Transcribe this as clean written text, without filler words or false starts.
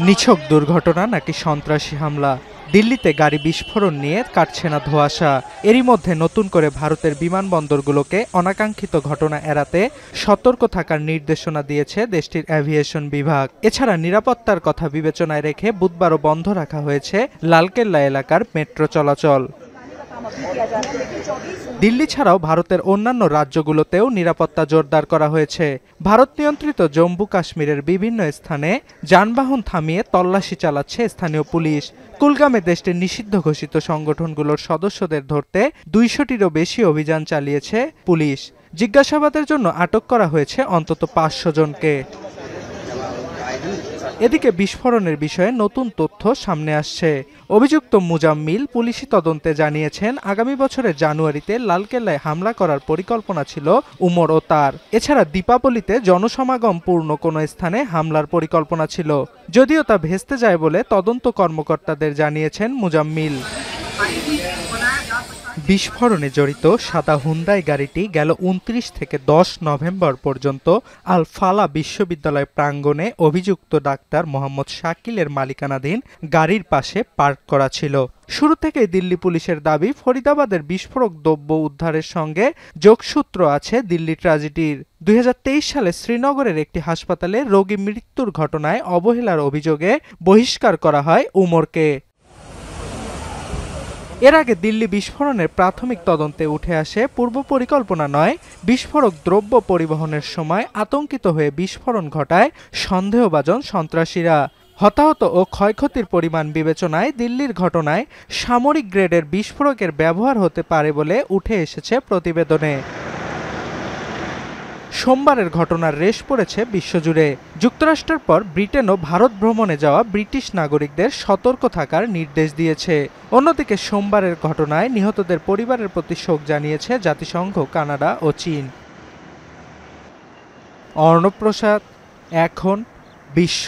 নিছক দুর্ঘটনা নাকি সন্ত্রাসী হামলা? দিল্লিতে গাড়ি বিস্ফোরণ নিয়ে কাটছে না ধোঁয়াশা। এরই মধ্যে নতুন করে ভারতের বিমানবন্দরগুলোকে অনাকাঙ্ক্ষিত ঘটনা এড়াতে সতর্ক থাকার নির্দেশনা দিয়েছে দেশটির অ্যাভিয়েশন বিভাগ। এছাড়া নিরাপত্তার কথা বিবেচনায় রেখে বুধবারও বন্ধ রাখা হয়েছে লালকেল্লা এলাকার মেট্রো চলাচল। দিল্লি ছাড়াও ভারতের অন্যান্য রাজ্যগুলোতেও নিরাপত্তা জোরদার করা হয়েছে। ভারত নিয়ন্ত্রিত জম্মু কাশ্মীরের বিভিন্ন স্থানে যানবাহন থামিয়ে তল্লাশি চালাচ্ছে স্থানীয় পুলিশ। কুলগামে দেশটির নিষিদ্ধ ঘোষিত সংগঠনগুলোর সদস্যদের ধরতে 200টিরও বেশি অভিযান চালিয়েছে পুলিশ। জিজ্ঞাসাবাদের জন্য আটক করা হয়েছে অন্তত 500 জনকে। এদিকে বিস্ফোরণের বিষয়ে নতুন তথ্য সামনে আসছে। অভিযুক্ত মুজাম্মিল পুলিশি তদন্তে জানিয়েছেন, আগামী বছরের জানুয়ারিতে লালকেল্লায় হামলা করার পরিকল্পনা ছিল উমর ও তার। এছাড়া দীপাবলিতে জনসমাগমপূর্ণ কোনো স্থানে হামলার পরিকল্পনা ছিল, যদিও তা ভেস্তে যায় বলে তদন্ত কর্মকর্তাদের জানিয়েছেন মুজাম্মিল। বিস্ফোরণে জড়িত সাদা হুন্দাই গাড়িটি গেল 29 থেকে 10 নভেম্বর পর্যন্ত আল ফালা বিশ্ববিদ্যালয় প্রাঙ্গণে অভিযুক্ত ডাক্তার মোহাম্মদ শাকিলের মালিকানাধীন গাড়ির পাশে পার্ক করা ছিল। শুরু থেকেই দিল্লি পুলিশের দাবি, ফরিদাবাদের বিস্ফোরক দ্রব্য উদ্ধারের সঙ্গে যোগসূত্র আছে দিল্লি ট্র্যাজেডির। 2023 সালে শ্রীনগরের একটি হাসপাতালে রোগী মৃত্যুর ঘটনায় অবহেলার অভিযোগে বহিষ্কার করা হয় উমরকে। এর আগে দিল্লি বিস্ফোরণের প্রাথমিক তদন্তে উঠে আসে পূর্ব পরিকল্পনা নয়, বিস্ফোরক দ্রব্য পরিবহনের সময় আতঙ্কিত হয়ে বিস্ফোরণ ঘটায় সন্দেহভাজন সন্ত্রাসীরা। হতাহত ও ক্ষয়ক্ষতির পরিমাণ বিবেচনায় দিল্লির ঘটনায় সামরিক গ্রেডের বিস্ফোরকের ব্যবহার হতে পারে বলে উঠে এসেছে প্রতিবেদনে। সোমবারের ঘটনার রেশ পড়েছে বিশ্বজুড়ে। যুক্তরাষ্ট্রের পর ব্রিটেনও ভারত ভ্রমণে যাওয়া ব্রিটিশ নাগরিকদের সতর্ক থাকার নির্দেশ দিয়েছে। অন্যদিকে সোমবারের ঘটনায় নিহতদের পরিবারের প্রতি শোক জানিয়েছে জাতিসংঘ, কানাডা ও চীন। অর্ণব প্রসাদ, এখন বিশ্ব।